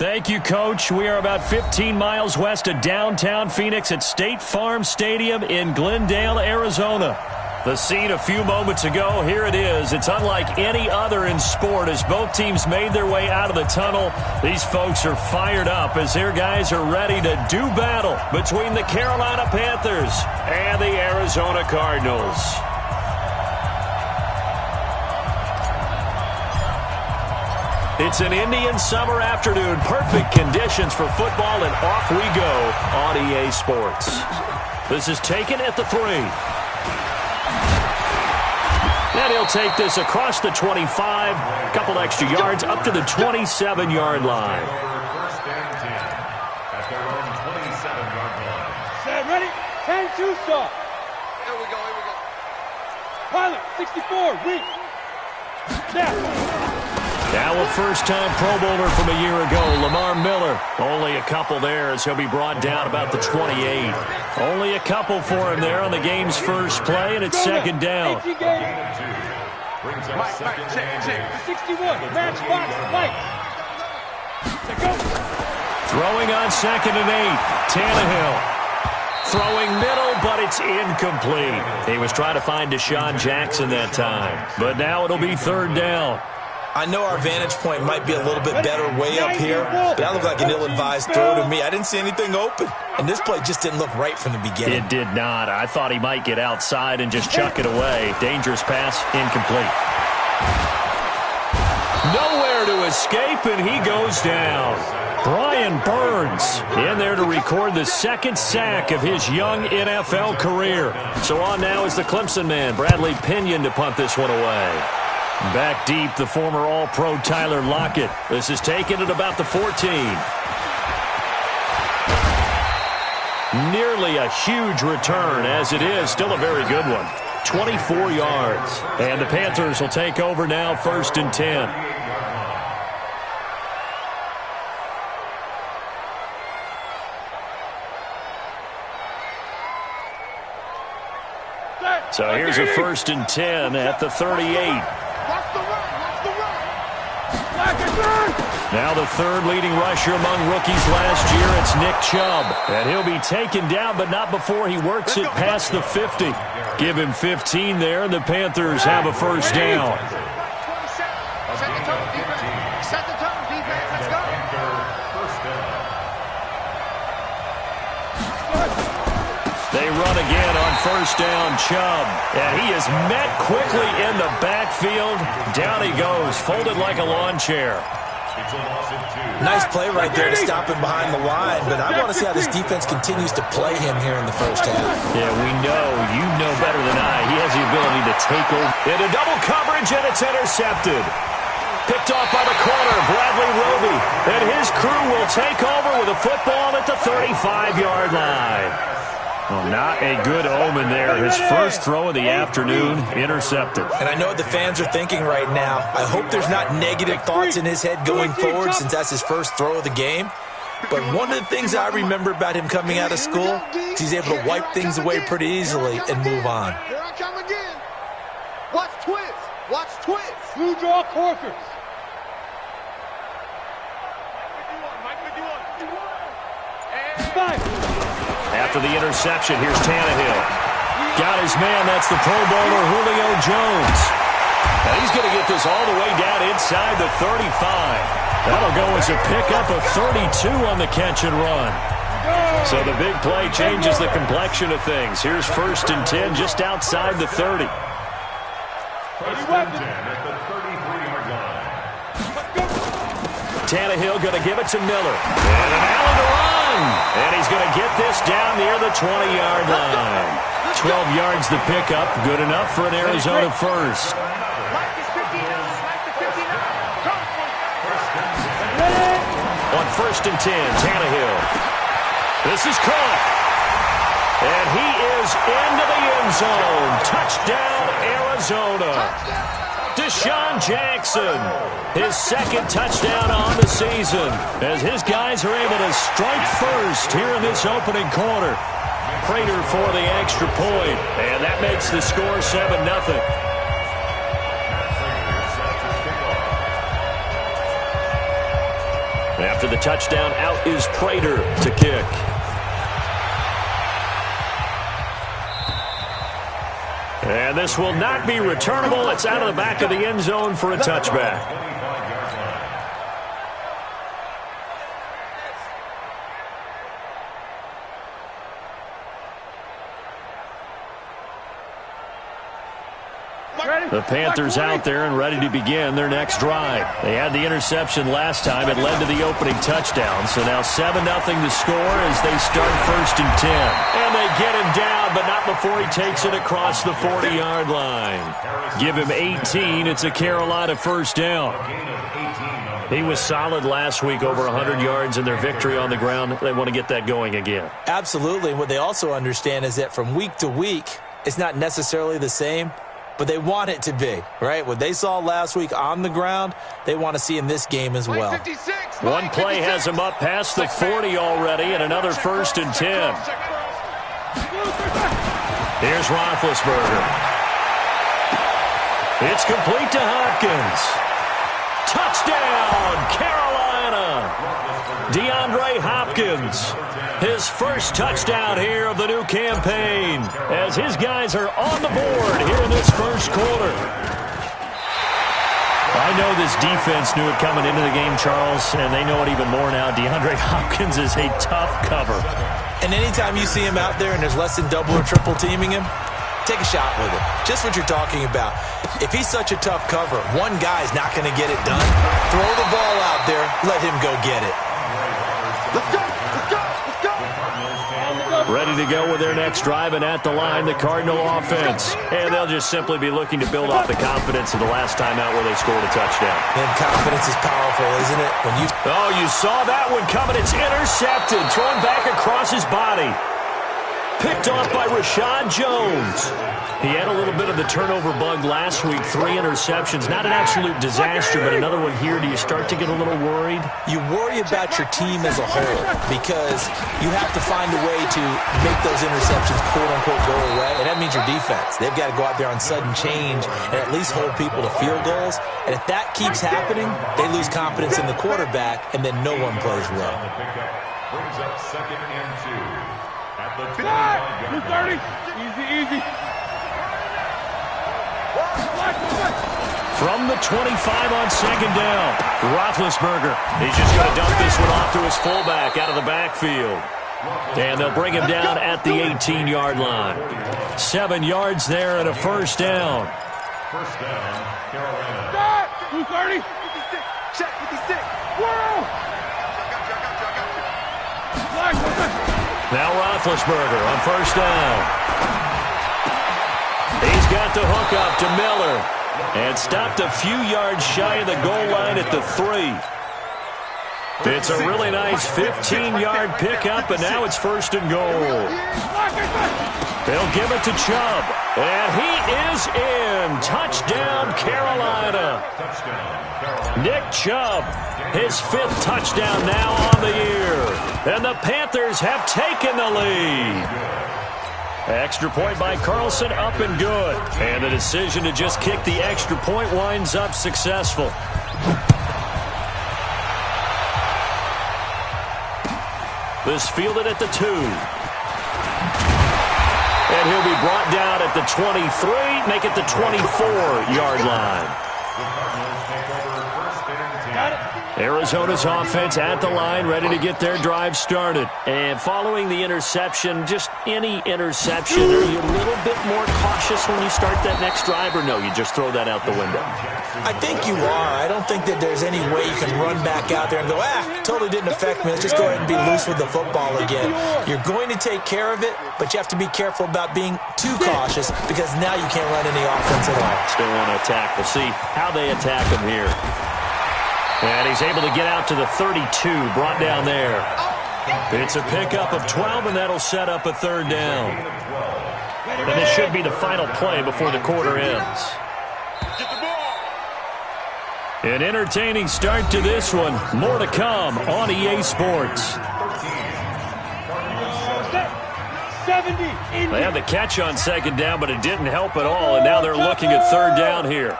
Thank you, Coach. We are about 15 miles west of downtown Phoenix at State Farm Stadium in Glendale, Arizona. The scene a few moments ago, here it is. It's unlike any other in sport as both teams made their way out of the tunnel. These folks are fired up as their guys are ready to do battle between the Carolina Panthers and the Arizona Cardinals. It's an Indian summer afternoon. Perfect conditions for football, and off we go on EA Sports. This is taken at the 3. And he'll take this across the 25, a couple extra yards up to the 27-yard line. Set, ready? 10-2 stop. Here we go. Pilot, 64, reach. Snap. Now a first-time Pro Bowler from a year ago, Lamar Miller. Only a couple there as he'll be brought down about the 28. Only a couple for him there on the game's first play, and it's second down. Mike, check. 61, match box, Mike. Go. Throwing on 2nd and 8, Tannehill. Throwing middle, but it's incomplete. He was trying to find Deshaun Jackson that time, but now it'll be 3rd down. I know our vantage point might be a little bit better way up here, but that looked like an ill-advised throw to me. I didn't see anything open, and this play just didn't look right from the beginning. It did not. I thought he might get outside and just chuck it away. Dangerous pass, incomplete. Nowhere to escape, and he goes down. Brian Burns in there to record the 2nd sack of his young NFL career. So on now is the Clemson man, Bradley Pinion, to punt this one away. Back deep, the former All-Pro Tyler Lockett. This is taken at about the 14. Nearly a huge return, as it is still a very good one. 24 yards. And the Panthers will take over now, 1st and 10. So here's a 1st and 10 at the 38. Now the 3rd leading rusher among rookies last year, it's Nick Chubb. And he'll be taken down, but not before he works it past the 50. Give him 15 there, and the Panthers have a 1st down. Set the tone, defense. Let's go. They run again on 1st down, Chubb. And he is met quickly in the backfield. Down he goes, folded like a lawn chair. Nice play right there to stop him behind the line, but I want to see how this defense continues to play him here in the 1st half. Yeah, you know better than I. He has the ability to take over. Into double coverage, and it's intercepted. Picked off by the corner, Bradley Roby. And his crew will take over with a football at the 35-yard line. Well, not a good omen there. His first throw of the afternoon, intercepted. And I know what the fans are thinking right now. I hope there's not negative thoughts in his head going forward since that's his first throw of the game. But one of the things I remember about him coming out of school is he's able to wipe things away pretty easily and move on. Here I come again. Watch twist. Watch twist. Blue draw Corkers. After the interception, here's Tannehill. Got his man, that's the Pro Bowler Julio Jones. And he's going to get this all the way down inside the 35. That'll go as a pickup of 32 on the catch and run. So the big play changes the complexion of things. Here's 1st and 10 just outside the 30. Tannehill going to give it to Miller. And an Allen to run. And he's going to get this down near the 20-yard line. 12 yards the pickup. Good enough for an Arizona 1st. On 1st and 10, Tannehill. This is caught. And he is into the end zone. Touchdown, Arizona. Deshaun Jackson, his 2nd touchdown on the season, as his guys are able to strike first here in this opening quarter. Prater for the extra point, and that makes the score 7-0. After the touchdown, out is Prater to kick. And this will not be returnable. It's out of the back of the end zone for a touchback. The Panthers out there and ready to begin their next drive. They had the interception last time. It led to the opening touchdown. So now 7-0 to score as they start 1st and 10. And they get him down, but not before he takes it across the 40-yard line. Give him 18. It's a Carolina first down. He was solid last week, over 100 yards in their victory on the ground. They want to get that going again. Absolutely. And what they also understand is that from week to week, it's not necessarily the same, but they want it to be, right? What they saw last week on the ground, they want to see in this game as well. One play has him up past the 40 already, and another 1st and 10. Here's Roethlisberger. It's complete to Hopkins. Touchdown, Carolina! DeAndre Hopkins, his first touchdown here of the new campaign, as his guys are on the board here in this first quarter. I know this defense knew it coming into the game, Charles, and they know it even more now. DeAndre Hopkins is a tough cover. And anytime you see him out there and there's less than double or triple teaming him, take a shot with it. Just what you're talking about. If he's such a tough cover, one guy's not going to get it done. Throw the ball out there. Let him go get it. Let's go! Let's go! Let's go! Ready to go with their next drive, and at the line, the Cardinal offense. And they'll just simply be looking to build off the confidence of the last time out where they scored a touchdown. And confidence is powerful, isn't it? Oh, you saw that one coming. It's intercepted. Thrown back across his body. Picked off by Rashad Jones. He had a little bit of the turnover bug last week. 3 interceptions. Not an absolute disaster, but another one here. Do you start to get a little worried? You worry about your team as a whole because you have to find a way to make those interceptions, quote-unquote, go away, and that means your defense. They've got to go out there on sudden change and at least hold people to field goals, and if that keeps happening, they lose confidence in the quarterback, and then no one plays well. Brings up 2nd and 2. At the 230. Easy, easy. From the 25 on 2nd down, Roethlisberger. He's just going to dump this one off to his fullback out of the backfield. And they'll bring him down at the 18-yard line. 7 yards there and a first down. First down, Carolina. 230. 56. Check 56. Whoa! Now Roethlisberger on first down. He's got the hook up to Miller. And stopped a few yards shy of the goal line at the 3. It's a really nice 15-yard pickup, and now it's 1st and goal. They'll give it to Chubb. And he is in. Touchdown, Carolina. Nick Chubb, his 5th touchdown now on the year. And the Panthers have taken the lead. Extra point by Carlson, up and good. And the decision to just kick the extra point winds up successful. This fielded at the 2. And he'll be brought down at the 23, make it the 24-yard line. Got it. Arizona's offense at the line, ready to get their drive started. And following the interception, just any interception, are you a little bit more cautious when you start that next drive, or no, you just throw that out the window? I think you are. I don't think that there's any way you can run back out there and go, totally didn't affect me. Let's just go ahead and be loose with the football again. You're going to take care of it, but you have to be careful about being too cautious because now you can't run any offense at all. Still want to attack. We'll see how they attack him here. And he's able to get out to the 32, brought down there. It's a pickup of 12, and that'll set up a 3rd down. And this should be the final play before the quarter ends. An entertaining start to this one. More to come on EA Sports. 70. They had the catch on 2nd down, but it didn't help at all, and now they're looking at 3rd down here.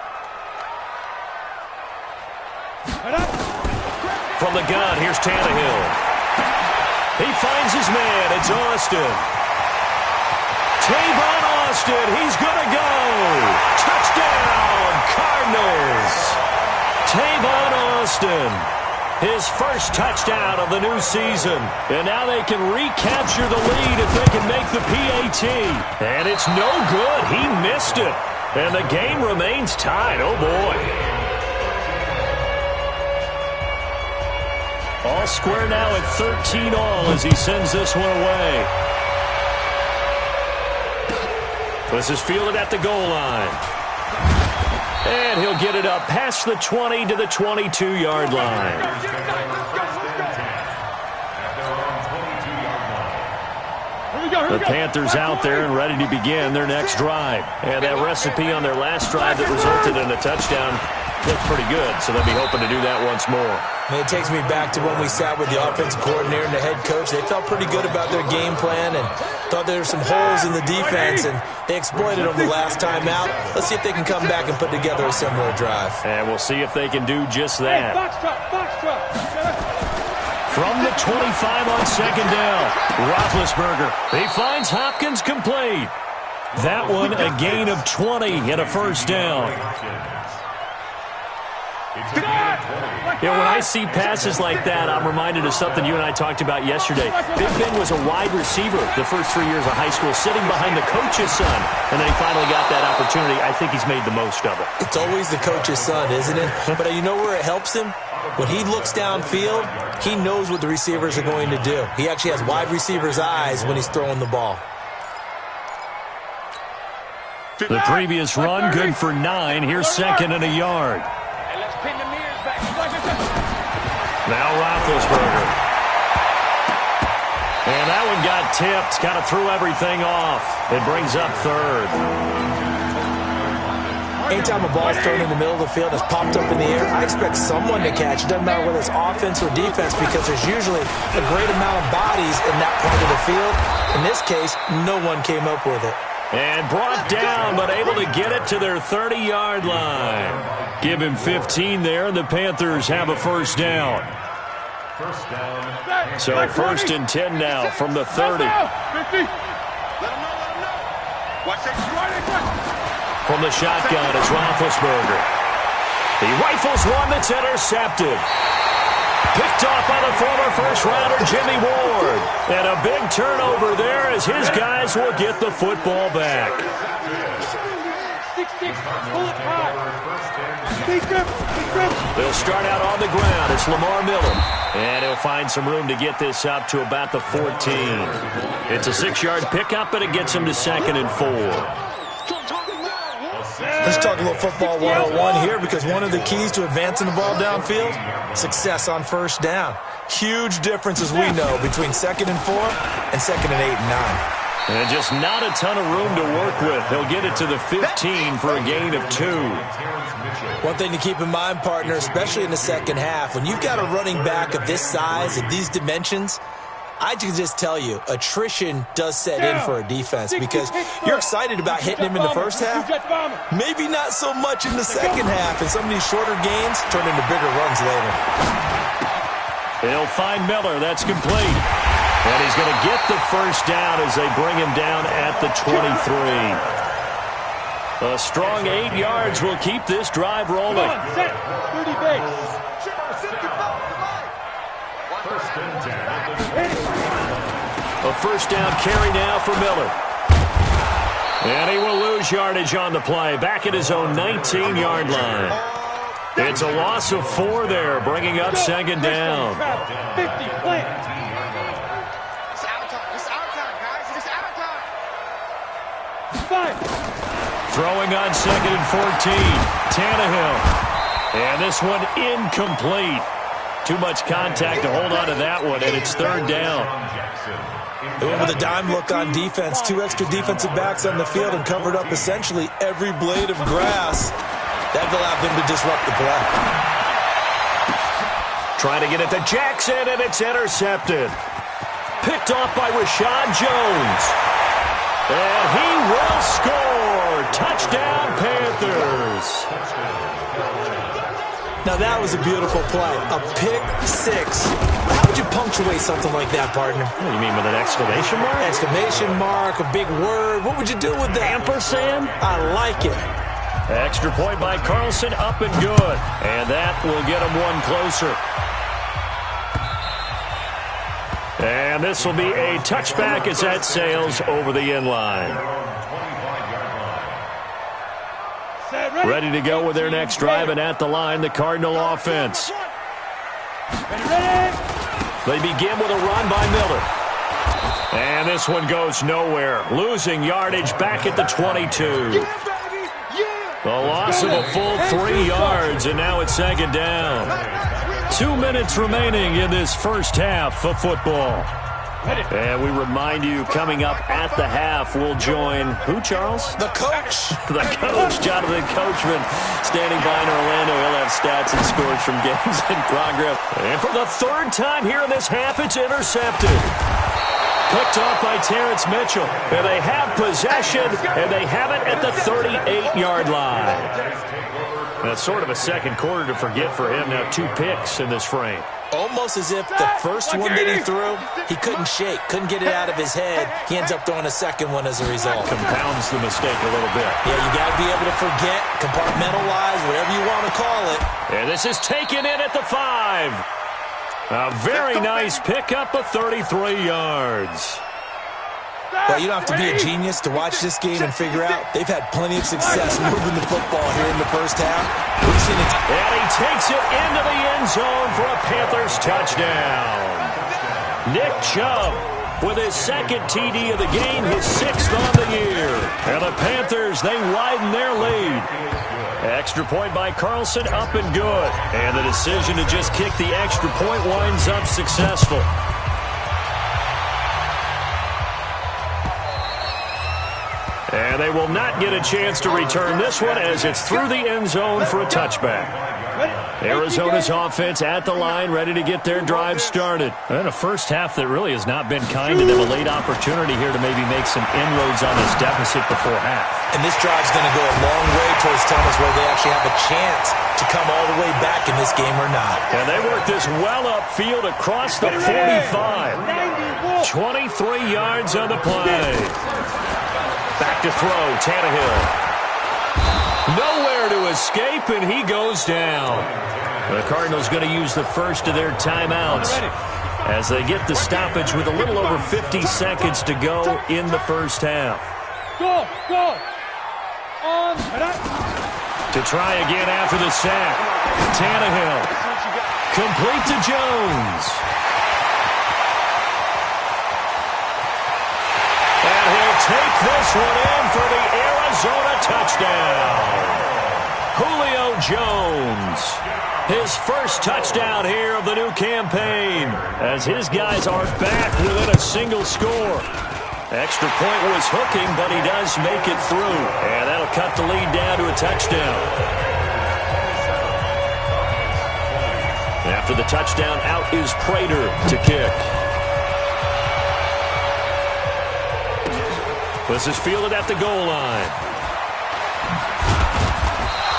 From the gun, here's Tannehill. He finds his man. It's Austin. Tavon Austin, he's going to go. Touchdown, Cardinals. Tavon Austin, his first touchdown of the new season. And now they can recapture the lead if they can make the PAT. And it's no good. He missed it. And the game remains tied. Oh, boy. All square now at 13 all as he sends this one away. This is fielded at the goal line. And he'll get it up past the 20 to the 22-yard line. The Panthers out there and ready to begin their next drive. And that recipe on their last drive that resulted in a touchdown looked pretty good, so they'll be hoping to do that once more. It takes me back to when we sat with the offensive coordinator and the head coach. They felt pretty good about their game plan and thought there were some holes in the defense, and they exploited them the last time out. Let's see if they can come back and put together a similar drive. And we'll see if they can do just that. From the 25 on second down, Roethlisberger. He finds Hopkins complete. That one a gain of 20 and a first down. You know, when I see passes like that, I'm reminded of something you and I talked about yesterday. Big Ben was a wide receiver the first 3 years of high school, sitting behind the coach's son, and then he finally got that opportunity. I think he's made the most of it. It's always the coach's son, isn't it? But you know where it helps him? When he looks downfield, he knows what the receivers are going to do. He actually has wide receivers' eyes when he's throwing the ball. The previous run, good for 9. Here's second and a yard. Now Roethlisberger. And that one got tipped. Kind of threw everything off. It brings up third. Anytime a ball is thrown in the middle of the field, it's popped up in the air, I expect someone to catch. It doesn't matter whether it's offense or defense because there's usually a great amount of bodies in that part of the field. In this case, no one came up with it. And brought down, but able to get it to their 30-yard line. Give him 15 there, and the Panthers have a first down. So first and 10 now from the 30. From the shotgun, it's Roethlisberger. He rifles one that's intercepted. Picked off by the former first-rounder Jimmy Ward. And a big turnover there as his guys will get the football back. They'll start out on the ground. It's Lamar Miller. And he'll find some room to get this up to about the 14. It's a 6-yard pickup, but it gets him to second and 4. Let's talk a little football 101 here because one of the keys to advancing the ball downfield, success on first down. Huge difference, as we know, between second and 4 and second and 8 and 9. And just not a ton of room to work with. He'll get it to the 15 for a gain of 2. One thing to keep in mind, partner, especially in the second half, when you've got a running back of this size, of these dimensions, I can just tell you, attrition does set in for a defense because you're excited about hitting him in the first half, maybe not so much in the second half, and some of these shorter gains turn into bigger runs later. They'll find Miller. That's complete. And he's going to get the first down as they bring him down at the 23. A strong 8 yards will keep this drive rolling. Set. 30 base. A first down carry now for Miller. And he will lose yardage on the play. Back at his own 19-yard line. It's a loss of 4 there, bringing up second down. 50, plant. Throwing on second and 14. Tannehill. And this one incomplete. Too much contact to hold on to that one, and it's third down. They went with a dime look on defense. 2 extra defensive backs on the field and covered up essentially every blade of grass. That allowed them to disrupt the play. Trying to get it to Jackson, and it's intercepted. Picked off by Rashad Jones. And he will score. Touchdown, Panthers. Now, Now that was a beautiful play. A pick six. How would you punctuate something like that, partner? What do you mean, with an exclamation mark? Exclamation mark, a big word. What would you do with that? Ampersand? I like it. Extra point by Carlson, up and good. And that will get him one closer. And this will be a touchback as that sails over the end line. Ready to go with their next drive, and at the line, the Cardinal offense. They begin with a run by Miller. And this one goes nowhere. Losing yardage back at the 22. The loss of a full 3 yards, and now it's second down. 2 minutes remaining in this first half of football. And we remind you, coming up at the half, we'll join who, Charles? The coach. The coach, Jonathan Coachman, standing by in Orlando. He'll have stats and scores from games in progress. And for the third time here in this half, it's intercepted. Picked off by Terrence Mitchell. And they have possession, and they have it at the 38-yard line. That's sort of a second quarter to forget for him. Now 2 picks in this frame. Almost as if the first one that he threw, he couldn't shake, couldn't get it out of his head. He ends up throwing a second one as a result. Compounds the mistake a little bit. Yeah, you got to be able to forget, compartmentalize, whatever you want to call it. And this is taken in at the 5. A very nice pickup of 33 yards. Well, you don't have to be a genius to watch this game and figure out they've had plenty of success moving the football here in the first half. We've seen it. And he takes it into the end zone for a Panthers touchdown. Nick Chubb with his second TD of the game, his 6th on the year. And the Panthers, they widen their lead. Extra point by Carlson, up and good. And the decision to just kick the extra point winds up successful. And they will not get a chance to return this one as it's through the end zone for a touchback. Arizona's offense at the line, ready to get their drive started. And a first half that really has not been kind to them. A late opportunity here to maybe make some inroads on this deficit before half. And this drive's going to go a long way towards telling us whether they actually have a chance to come all the way back in this game or not. And they work this well upfield across the 45. 23 yards on the play. Back to throw, Tannehill. Nowhere to escape, and he goes down. The Cardinals going to use the first of their timeouts as they get the stoppage with a little over 50 seconds to go in the first half. Go. To try again after the sack. Tannehill. Complete to Jones. And he'll take this one in for the Arizona touchdown. Julio Jones. His first touchdown here of the new campaign as his guys are back within a single score. Extra point was hooking, but he does make it through. And that'll cut the lead down to a touchdown. After the touchdown, out is Prater to kick. This is fielded at the goal line.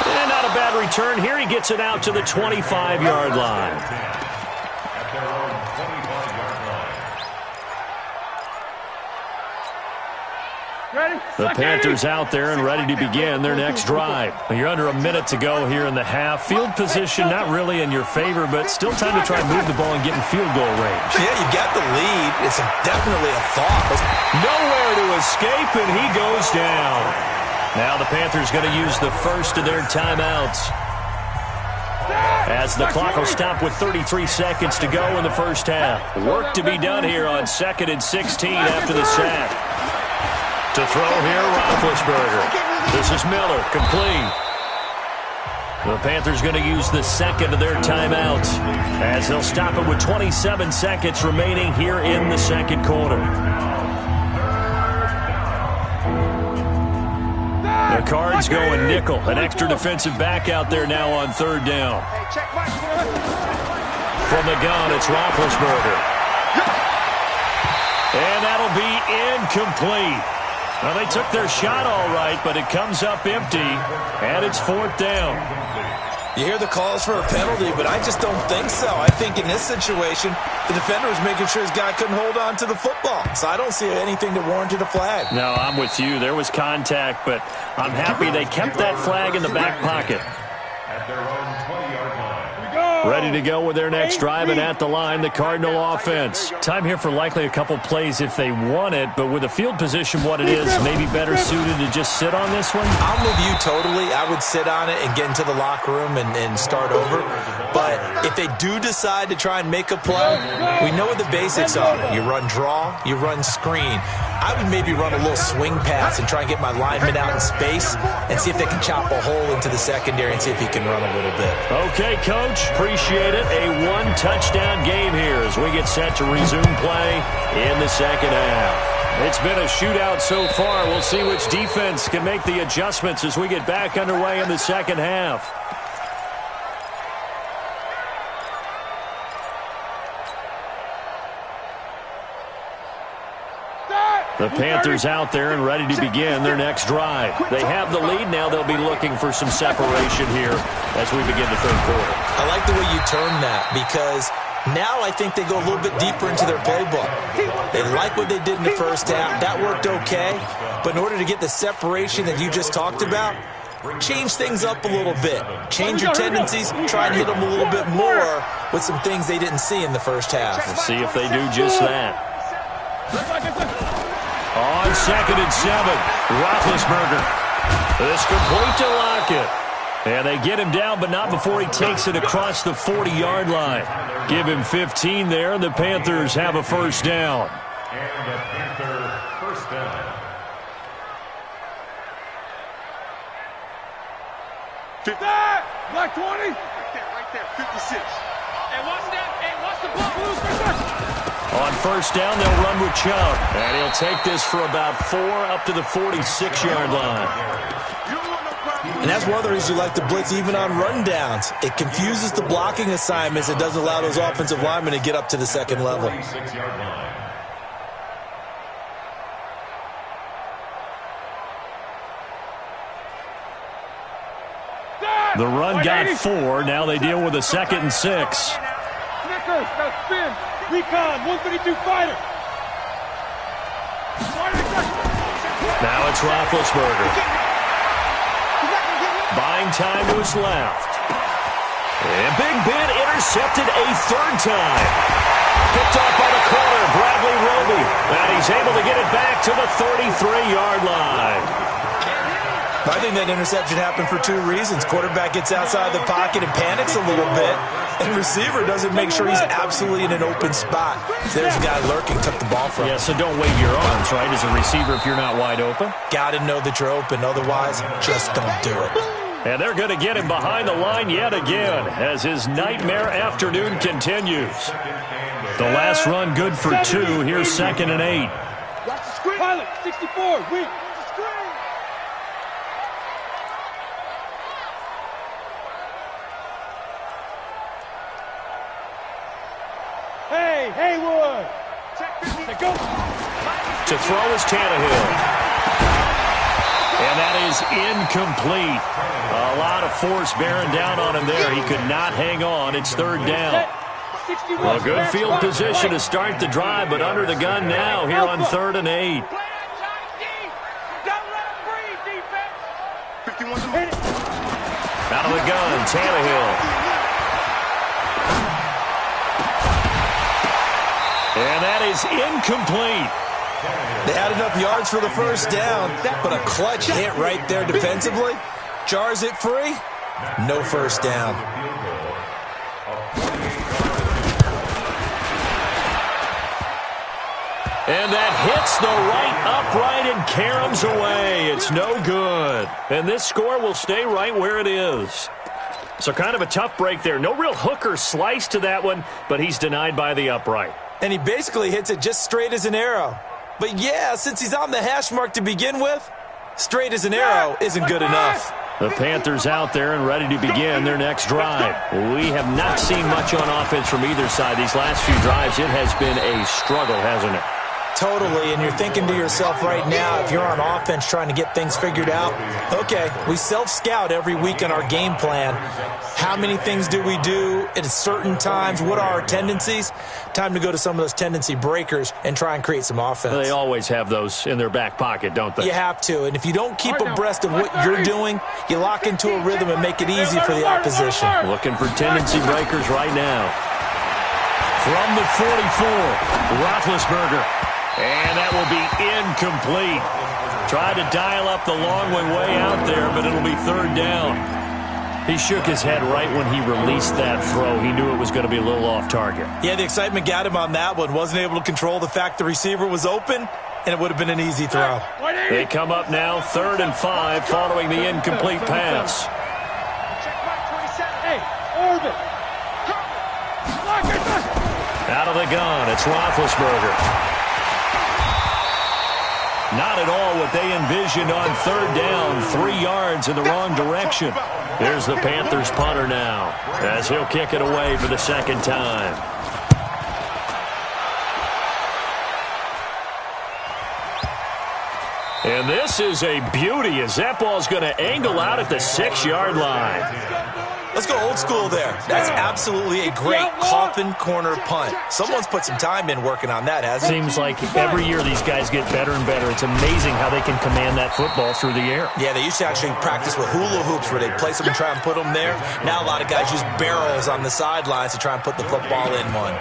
And not a bad return here. He gets it out to the 25-yard line. The Panthers out there and ready to begin their next drive. You're under a minute to go here in the half. Field position not really in your favor, but still time to try and move the ball and get in field goal range. Yeah, you got the lead. It's definitely a thought. Nowhere to escape, and he goes down. Now the Panthers going to use the first of their timeouts as the clock will stop with 33 seconds to go in the first half. Work to be done here on 2nd and 16 after the sack. To throw here, Roethlisberger. This is Miller, complete. The Panthers going to use the second of their timeouts as they'll stop it with 27 seconds remaining here in the second quarter. The Cards going nickel. An extra defensive back out there now on 3rd down. From the gun, it's Roethlisberger. And that'll be incomplete. Well, they took their shot all right, but it comes up empty, and it's 4th down. You hear the calls for a penalty, but I just don't think so. I think in this situation, the defender was making sure his guy couldn't hold on to the football. So I don't see anything that warranted a flag. No, I'm with you. There was contact, but I'm happy they kept that flag in the back pocket. At their own 20-yard line. Ready to go with their next drive, and at the line, the Cardinal offense. Time here for likely a couple plays if they want it, but with the field position what it is, maybe better suited to just sit on this one? I'm with you totally. I would sit on it and get into the locker room and start over. But if they do decide to try and make a play, we know what the basics are. You run draw, you run screen. I would maybe run a little swing pass and try and get my lineman out in space and see if they can chop a hole into the secondary and see if he can run a little bit. Okay, Coach. Appreciate it. A one-touchdown game here as we get set to resume play in the second half. It's been a shootout so far. We'll see which defense can make the adjustments as we get back underway in the second half. The Panthers out there and ready to begin their next drive. They have the lead. Now they'll be looking for some separation here as we begin the third quarter. I like the way you term that because now I think they go a little bit deeper into their playbook. They like what they did in the first half. That worked okay. But in order to get the separation that you just talked about, change things up a little bit. Change your tendencies. Try and hit them a little bit more with some things they didn't see in the first half. Let's see if they do just that. On 2nd and 7, Roethlisberger. This complete to Lockett. And they get him down, but not before he takes it across the 40-yard line. Give him 15 there, and the Panthers have a first down. And the Panther first down. Black 20. Right there, 56. Hey, watch that. Hey, watch the ball. On first down, they'll run with Chubb. And he'll take this for about 4 up to the 46-yard line. And that's one of the reasons you like to blitz even on rundowns. It confuses the blocking assignments. It doesn't allow those offensive linemen to get up to the second level. 46-yard line. The run got 4. Now they deal with a 2nd and 6. Snickers, got spin. Recon, 132 fighter. Now it's Roethlisberger. Buying time to his left. And Big Ben intercepted a 3rd time. Picked off by the corner, Bradley Roby. And he's able to get it back to the 33-yard line. I think that interception happened for 2 reasons. Quarterback gets outside the pocket and panics a little bit, and receiver doesn't make sure he's absolutely in an open spot. There's a guy lurking, took the ball from him. Yeah, so don't wave your arms, right, as a receiver if you're not wide open. Got to know that you're open. Otherwise, just don't do it. And they're going to get him behind the line yet again as his nightmare afternoon continues. The last run good for 2. Here's 2nd and 8. Watch the screen. Pilot, 64, weak. Haywood. Go. To throw is Tannehill. And that is incomplete. A lot of force bearing down on him there. He could not hang on. It's 3rd down. A good field position to start the drive, but under the gun now here on 3rd and 8. Out of the gun, Tannehill. And that is incomplete. They had enough yards for the first down, but a clutch hit right there defensively. Jars it free. No first down. And that hits the right upright and caroms away. It's no good. And this score will stay right where it is. So kind of a tough break there. No real hook or slice to that one, but he's denied by the upright. And he basically hits it just straight as an arrow. But yeah, since he's on the hash mark to begin with, straight as an arrow isn't good enough. The Panthers out there and ready to begin their next drive. We have not seen much on offense from either side. These last few drives, it has been a struggle, hasn't it? Totally, and you're thinking to yourself right now, if you're on offense trying to get things figured out, okay, we self-scout every week in our game plan. How many things do we do at certain times? What are our tendencies? Time to go to some of those tendency breakers and try and create some offense. They always have those in their back pocket, don't they? You have to, and if you don't keep abreast of what you're doing, you lock into a rhythm and make it easy for the opposition. Looking for tendency breakers right now. From the 44, Roethlisberger. And that will be incomplete. Tried to dial up the long way out there, but it'll be third down. He shook his head right when he released that throw. He knew it was going to be a little off target. Yeah, the excitement got him on that one. Wasn't able to control the fact the receiver was open, and it would have been an easy throw. They come up now 3rd and 5 following the incomplete pass. Hey, orbit. Out of the gun, it's Roethlisberger. Not at all what they envisioned on 3rd down. 3 yards in the wrong direction. Here's the Panthers punter now, as he'll kick it away for the 2nd time. And this is a beauty as that ball's going to angle out at the 6-yard line. Let's go old school there. That's absolutely a great coffin corner punt. Someone's put some time in working on that, hasn't it? Seems like every year these guys get better and better. It's amazing how they can command that football through the air. Yeah, they used to actually practice with hula hoops where they'd place them and try and put them there. Now a lot of guys use barrels on the sidelines to try and put the football in one.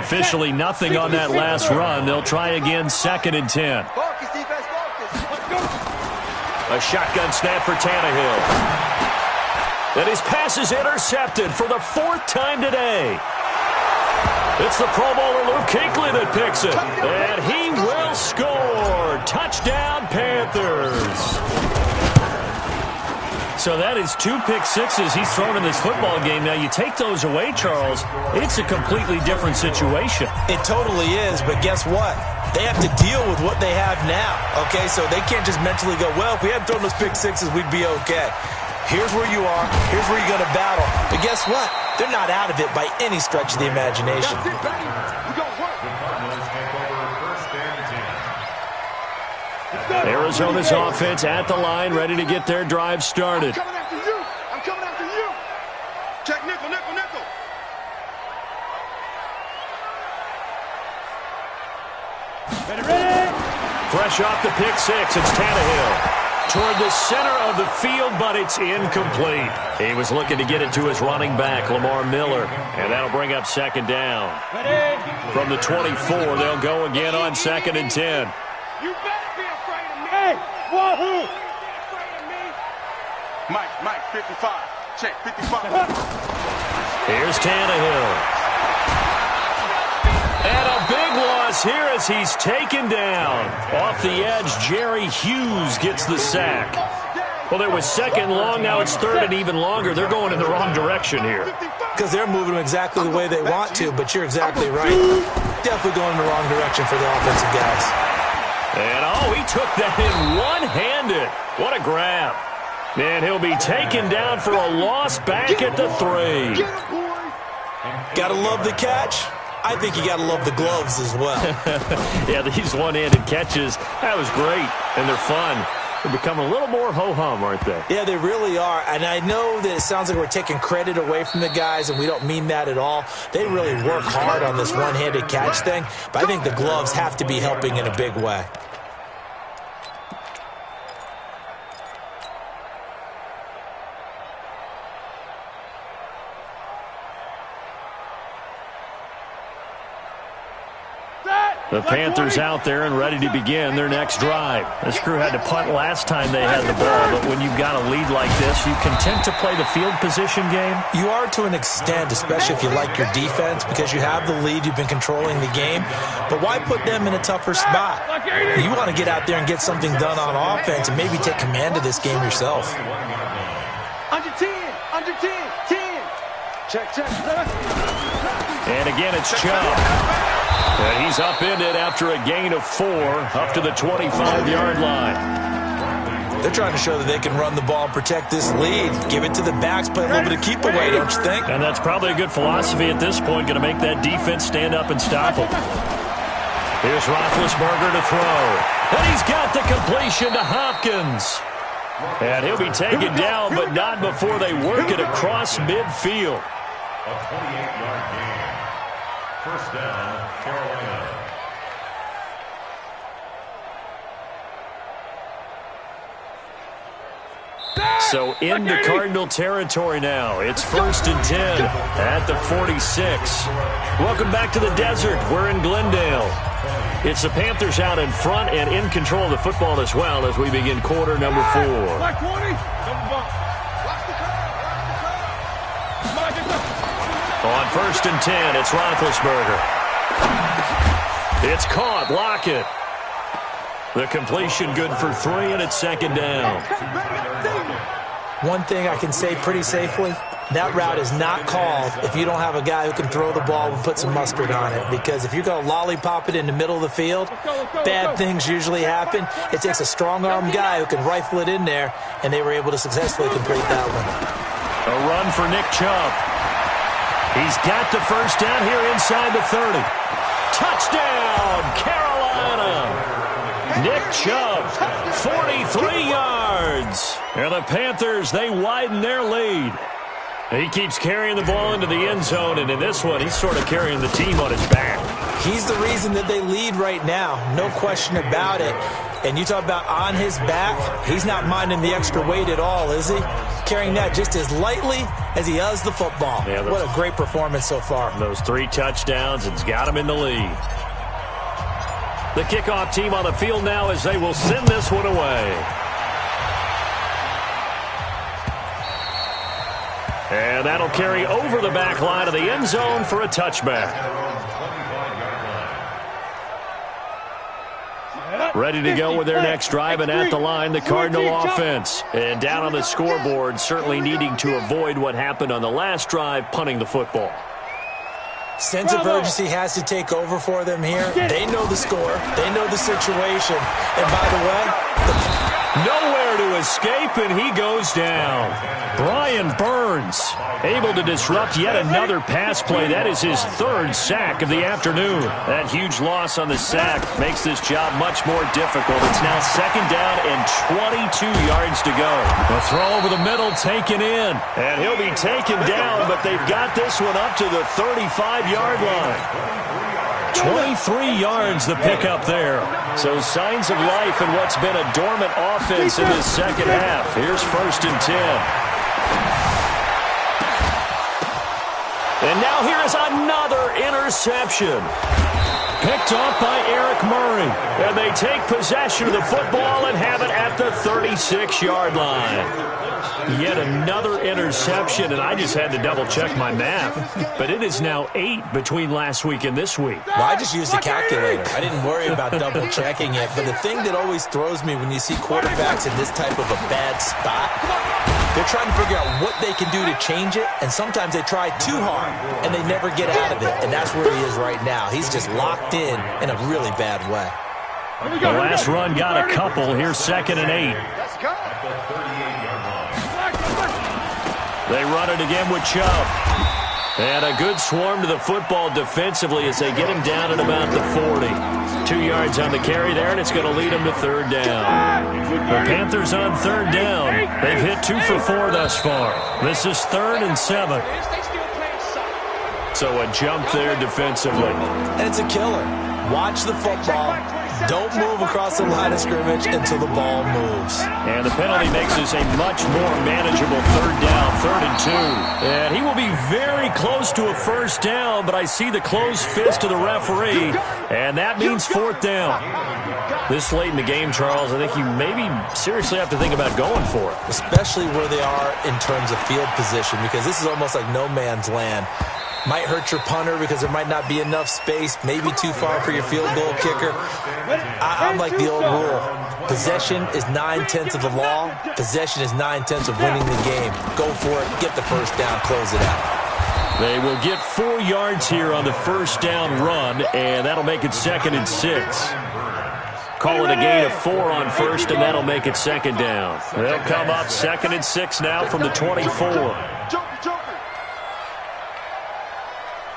Officially nothing on that last run. They'll try again 2nd and 10. A shotgun snap for Tannehill. And his pass is intercepted for the 4th time today. It's the Pro Bowler Luke Kuechly that picks it. And he will score. Touchdown, Panthers. So that is 2 pick sixes he's thrown in this football game. Now, you take those away, Charles, it's a completely different situation. It totally is, but guess what? They have to deal with what they have now, okay? So they can't just mentally go, well, if we hadn't thrown those pick sixes, we'd be okay. Here's where you are. Here's where you're going to battle. But guess what? They're not out of it by any stretch of the imagination. Arizona's offense at the line, ready to get their drive started. I'm coming after you. I'm coming after you. Check nickel, nickel, nickel. Ready. Fresh off the pick six, it's Tannehill. Toward the center of the field, but it's incomplete. He was looking to get it to his running back, Lamar Miller, and that'll bring up 2nd down. From the 24, they'll go again on 2nd and 10. You better be afraid of me. Hey, wahoo! Mike, 55. Check, 55. Here's Tannehill. And a big loss here as he's taken down. Off the edge, Jerry Hughes gets the sack. Well, there was 2nd long, now it's 3rd and even longer. They're going in the wrong direction here. Because they're moving them exactly the way they want to, but you're exactly right. Definitely going in the wrong direction for the offensive guys. And, he took that in one-handed. What a grab. And he'll be taken down for a loss back at the 3. Gotta love the catch. I think you got to love the gloves as well. Yeah, these one-handed catches, that was great, and they're fun. They're becoming a little more ho-hum, aren't they? Yeah, they really are, and I know that it sounds like we're taking credit away from the guys, and we don't mean that at all. They really work hard on this one-handed catch thing, but I think the gloves have to be helping in a big way. The Panthers out there and ready to begin their next drive. This crew had to punt last time they had the ball, but when you've got a lead like this, you content to play the field position game? You are to an extent, especially if you like your defense, because you have the lead, you've been controlling the game. But why put them in a tougher spot? You want to get out there and get something done on offense and maybe take command of this game yourself. Under 10, 10. Check. And again, it's Chubb. And he's upended after a gain of 4 up to the 25-yard line. They're trying to show that they can run the ball and protect this lead. Give it to the backs, play a little bit of keep away, don't you think? And that's probably a good philosophy at this point, going to make that defense stand up and stop them. Here's Roethlisberger to throw. And he's got the completion to Hopkins. And he'll be taken down, but not before they work it across midfield. A 28-yard gain. First down, Carolina. So into Cardinal territory now. It's 1st and 10 at the 46. Welcome back to the desert. We're in Glendale. It's the Panthers out in front and in control of the football as well as we begin quarter number 4. Black 20. On 1st and 10, it's Roethlisberger. It's caught. Lockett. The completion good for 3, and it's 2nd down. One thing I can say pretty safely, that route is not called if you don't have a guy who can throw the ball and put some mustard on it. Because if you're going to lollipop it in the middle of the field, bad things usually happen. It takes a strong-armed guy who can rifle it in there, and they were able to successfully complete that one. A run for Nick Chubb. He's got the first down here inside the 30. Touchdown, Carolina! Nick Chubb, 43 yards. And the Panthers, they widen their lead. He keeps carrying the ball into the end zone, and in this one, he's sort of carrying the team on his back. He's the reason that they lead right now, no question about it. And you talk about on his back, he's not minding the extra weight at all, is he? Carrying that just as lightly as he does the football. Yeah, what a great performance so far. Those 3 touchdowns, it's got him in the lead. The kickoff team on the field now as they will send this one away. And that'll carry over the back line of the end zone for a touchback. Ready to go with their next drive, and at the line, the Cardinal offense. And down on the scoreboard, certainly needing to avoid what happened on the last drive, punting the football. Sense of urgency has to take over for them here. They know the score. They know the situation. And by the way, nowhere to escape, and he goes down. Brian Burns able to disrupt yet another pass play. That is his 3rd sack of the afternoon. That huge loss on the sack makes this job much more difficult. It's now 2nd down and 22 yards to go. The throw over the middle taken in, and he'll be taken down, but they've got this one up to the 35-yard line. 23 yards the pickup there. So signs of life in what's been a dormant offense in this second half. Here's 1st and 10. And now here is another interception. Picked off by Eric Murray. And they take possession of the football and have it at the 36-yard line. Yet another interception, and I just had to double-check my math. But it is now 8 between last week and this week. Well, I just used a calculator. I didn't worry about double-checking it. But the thing that always throws me when you see quarterbacks in this type of a bad spot, they're trying to figure out what they can do to change it, and sometimes they try too hard, and they never get out of it. And that's where he is right now. He's just locked in a really bad way. The last run got a couple. Here's 2nd and 8. They run it again with Chubb. And a good swarm to the football defensively as they get him down at about the 40. 2 yards on the carry there, and it's going to lead them to 3rd down. The Panthers on 3rd down. They've hit 2 for 4 thus far. This is 3rd and 7. So a jump there defensively. And it's a killer. Watch the football. Don't move across the line of scrimmage until the ball moves. And the penalty makes this a much more manageable 3rd down, 3rd and 2. And he will be very close to a 1st down, but I see the closed fist of the referee, and that means 4th down. This late in the game, Charles, I think you maybe seriously have to think about going for it. Especially where they are in terms of field position, because this is almost like no man's land. Might hurt your punter because there might not be enough space, maybe too far for your field goal kicker. I'm like the old rule. Possession is 9/10 of the law. Possession is 9/10 of winning the game. Go for it. Get the 1st down. Close it out. They will get 4 yards here on the 1st down run, and that'll make it 2nd and 6. Call it a gain of 4 on 1st, and that'll make it 2nd down. They'll come up 2nd and 6 now from the 24.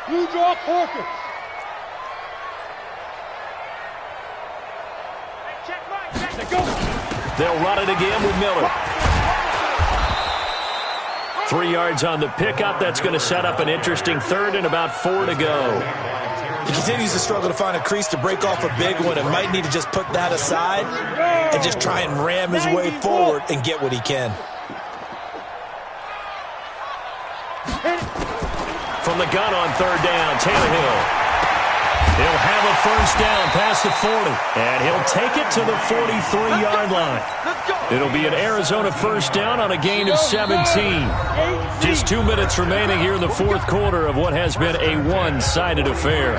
You draw Porkins. They'll run it again with Miller. 3 yards on the pickup. That's going to set up an interesting third and about 4 to go. He continues to struggle to find a crease to break off a big one and might need to just put that aside and just try and ram his way forward and get what he can. From the gun on third down, Tannehill. He'll have a first down past the 40, and he'll take it to the 43-yard line. It'll be an Arizona first down on a gain of 17. Just 2 minutes remaining here in the fourth quarter of what has been a one-sided affair.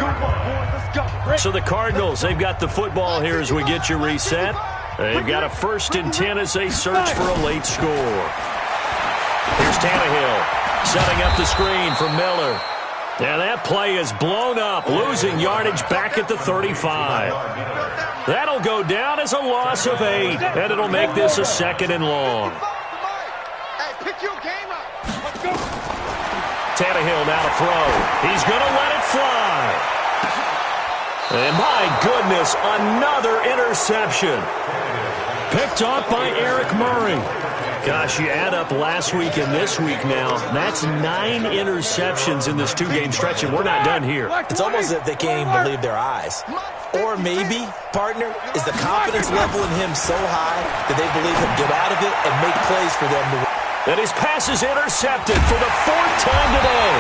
So the Cardinals, they've got the football here as we get you reset. They've got a 1st and 10 as they search for a late score. Here's Tannehill setting up the screen for Miller. And that play is blown up, losing yardage back at the 35. That'll go down as a loss of 8, and it'll make this a 2nd and long. Hey, pick your game up. Let's go. Tannehill now to throw. He's going to let it fly. And my goodness, another interception. Picked off by Eric Murray. Gosh, you add up last week and this week now, that's 9 interceptions in this 2-game stretch, and we're not done here. It's almost as if they can't even believe their eyes. Or maybe, partner, is the confidence level in him so high that they believe he'll get out of it and make plays for them to win. And his pass is intercepted for the 4th time today.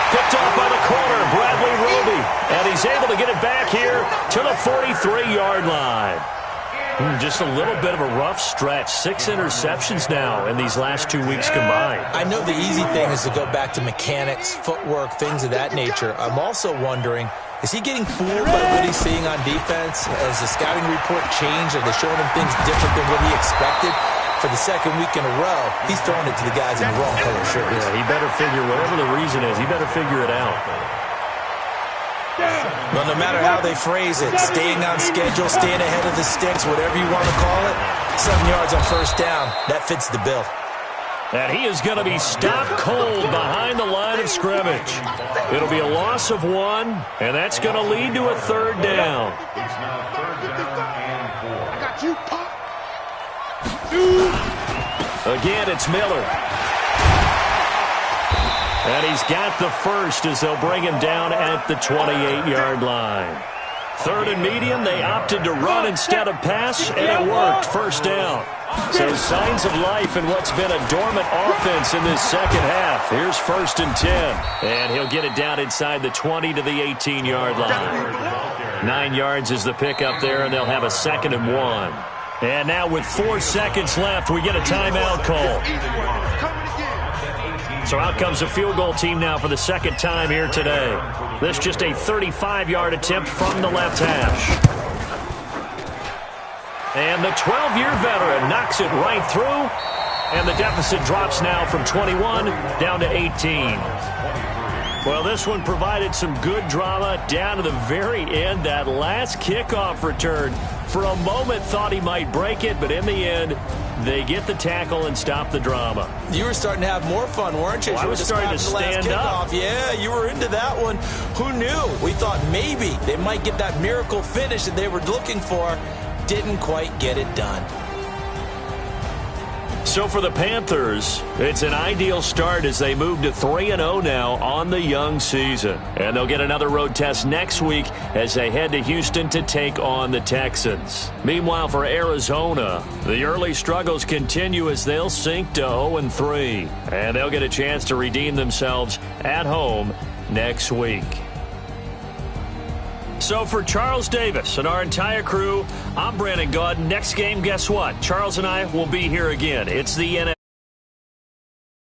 Picked off by the corner, Bradley Roby, and he's able to get it back here to the 43-yard line. Just a little bit of a rough stretch. 6 interceptions now in these last 2 weeks combined. I know the easy thing is to go back to mechanics, footwork, things of that nature. I'm also wondering, is he getting fooled by what he's seeing on defense? Has the scouting report changed? Are they showing him things different than what he expected? For the 2nd week in a row, he's throwing it to the guys in the wrong color shirts. Yeah, he better figure, whatever the reason is, he better figure it out. Well, no matter how they phrase it, staying on schedule, staying ahead of the sticks, whatever you want to call it, 7 yards on first down, that fits the bill. And he is going to be stopped cold behind the line of scrimmage. It'll be a loss of 1, and that's going to lead to a 3rd down. It's now 3rd down and 4. I got you, Pop. Again, it's Miller. And he's got the first as they'll bring him down at the 28-yard line. 3rd and medium, they opted to run instead of pass, and it worked. First down. So signs of life in what's been a dormant offense in this second half. Here's 1st and 10. And he'll get it down inside the 20 to the 18-yard line. 9 yards is the pickup there, and they'll have a 2nd and 1. And now with 4 seconds left, we get a timeout call. So out comes the field goal team now for the 2nd time here today. This just a 35-yard attempt from the left hash. And the 12-year veteran knocks it right through. And the deficit drops now from 21 down to 18. Well, this one provided some good drama down to the very end. That last kickoff return, for a moment thought he might break it, but in the end, they get the tackle and stop the drama. You were starting to have more fun, weren't you? Well, I was starting to stand up. Yeah, you were into that one. Who knew? We thought maybe they might get that miracle finish that they were looking for. Didn't quite get it done. So for the Panthers, it's an ideal start as they move to 3-0 now on the young season. And they'll get another road test next week as they head to Houston to take on the Texans. Meanwhile, for Arizona, the early struggles continue as they'll sink to 0-3. And they'll get a chance to redeem themselves at home next week. So for Charles Davis and our entire crew, I'm Brandon Gaudin. Next game, guess what? Charles and I will be here again. It's the NFL.